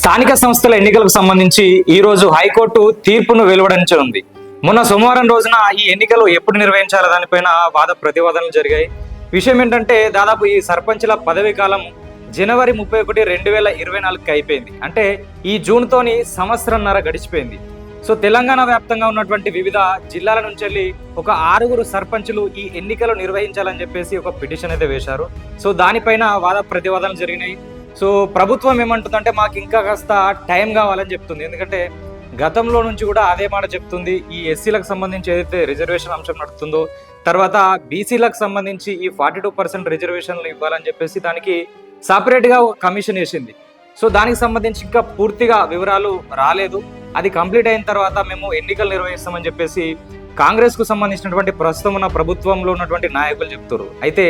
స్థానిక సంస్థల ఎన్నికలకు సంబంధించి ఈ రోజు హైకోర్టు తీర్పును వెలువడించనుంది. మొన్న సోమవారం రోజున ఈ ఎన్నికలు ఎప్పుడు నిర్వహించాల దానిపైన వాద ప్రతివాదనలు జరిగాయి. విషయం ఏంటంటే దాదాపు ఈ సర్పంచ్ల పదవీ కాలం జనవరి 31, 2024కి అయిపోయింది. అంటే ఈ జూన్తోని సంవత్సరంన్నర గడిచిపోయింది. సో తెలంగాణ వ్యాప్తంగా ఉన్నటువంటి వివిధ జిల్లాల నుంచి వెళ్ళి ఒక 6 సర్పంచులు ఈ ఎన్నికలు నిర్వహించాలని చెప్పేసి ఒక పిటిషన్ అయితే వేశారు. సో దానిపైన వాద ప్రతివాదనలు జరిగినాయి. సో ప్రభుత్వం ఏమంటుందంటే మాకు ఇంకా కాస్త టైం కావాలని చెప్తుంది. ఎందుకంటే గతంలో నుంచి కూడా అదే మాట చెప్తుంది. ఈ ఎస్సీలకు సంబంధించి ఏదైతే రిజర్వేషన్ అంశం నడుస్తుందో, తర్వాత బీసీలకు సంబంధించి ఈ 42% రిజర్వేషన్లు ఇవ్వాలని చెప్పేసి దానికి సపరేట్గా ఒక కమిషన్ వేసింది. సో దానికి సంబంధించి ఇంకా పూర్తిగా వివరాలు రాలేదు. అది కంప్లీట్ అయిన తర్వాత మేము ఎన్నికలు నిర్వహిస్తామని చెప్పేసి కాంగ్రెస్కు సంబంధించినటువంటి ప్రస్తుతం ఉన్న ప్రభుత్వంలో ఉన్నటువంటి నాయకులు చెప్తారు. అయితే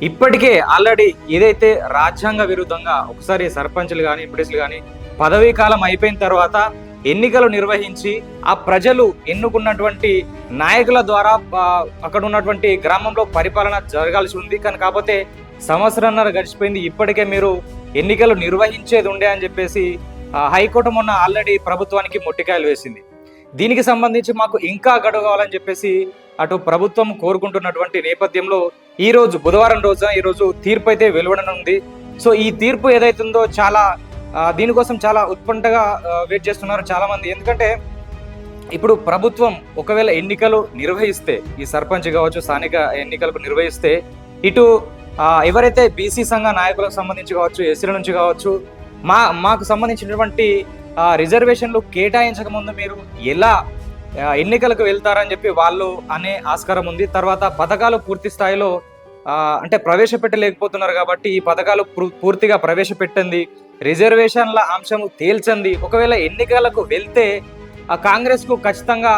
ఇప్పటికే ఆల్రెడీ ఏదైతే రాజ్యాంగ విరుద్ధంగా ఒకసారి సర్పంచ్లు కానీ ఎంపీటీసీలు కానీ పదవీ కాలం అయిపోయిన తర్వాత ఎన్నికలు నిర్వహించి ఆ ప్రజలు ఎన్నుకున్నటువంటి నాయకుల ద్వారా అక్కడ ఉన్నటువంటి గ్రామంలో పరిపాలన జరగాల్సి ఉంది. కానీ కాకపోతే సంవత్సరంన్నర గడిచిపోయింది. ఇప్పటికే మీరు ఎన్నికలు నిర్వహించేది ఉండే అని చెప్పేసి హైకోర్టు మొన్న ఆల్రెడీ ప్రభుత్వానికి మొట్టికాయలు వేసింది. దీనికి సంబంధించి మాకు ఇంకా గడువు కావాలని చెప్పేసి అటు ప్రభుత్వం కోరుకుంటున్నటువంటి నేపథ్యంలో ఈ రోజు బుధవారం రోజున ఈరోజు తీర్పు అయితే వెలువడనుంది. సో ఈ తీర్పు ఏదైతుందో చాలా దీనికోసం చాలా ఉత్కంఠగా వెయిట్ చేస్తున్నారు చాలా మంది. ఎందుకంటే ఇప్పుడు ప్రభుత్వం ఒకవేళ ఎన్నికలు నిర్వహిస్తే, ఈ సర్పంచ్ కావచ్చు స్థానిక ఎన్నికలకు నిర్వహిస్తే, ఇటు ఎవరైతే బీసీ సంఘ నాయకులకు సంబంధించి కావచ్చు, ఎస్సీల నుంచి కావచ్చు, మాకు సంబంధించినటువంటి రిజర్వేషన్లు కేటాయించక ముందు మీరు ఎలా ఎన్నికలకు వెళ్తారని చెప్పి వాళ్ళు అనే ఆస్కారం ఉంది. తర్వాత పథకాలు పూర్తి స్థాయిలో అంటే ప్రవేశపెట్టలేకపోతున్నారు కాబట్టి ఈ పథకాలు పూర్తిగా ప్రవేశపెట్టింది, రిజర్వేషన్ల అంశము తేల్చండి. ఒకవేళ ఎన్నికలకు వెళ్తే కాంగ్రెస్కు ఖచ్చితంగా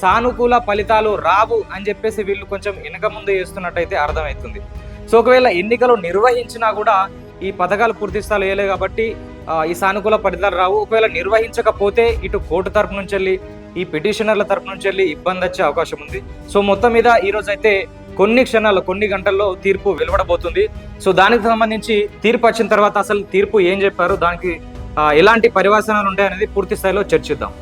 సానుకూల ఫలితాలు రావు అని చెప్పేసి వీళ్ళు కొంచెం వెనక ముందు చేస్తున్నట్టయితే అర్థమవుతుంది. సో ఒకవేళ ఎన్నికలు నిర్వహించినా కూడా ఈ పథకాలు పూర్తి స్థాయిలో వేయలేదు కాబట్టి ఈ సానుకూల ఫలితాలు రావు. ఒకవేళ నిర్వహించకపోతే ఇటు కోర్టు తరపు నుంచి వెళ్ళి ఈ పిటిషనర్ల తరపు నుంచి వెళ్ళి ఇబ్బంది వచ్చే అవకాశం ఉంది. సో మొత్తం మీద ఈ రోజు అయితే కొన్ని గంటల్లో తీర్పు వెలువడబోతుంది. సో దానికి సంబంధించి తీర్పు వచ్చిన తర్వాత అసలు తీర్పు ఏం చెప్పారు, దానికి ఎలాంటి పరివర్తనాలు ఉంటాయనేది పూర్తి స్థాయిలో చర్చిద్దాం.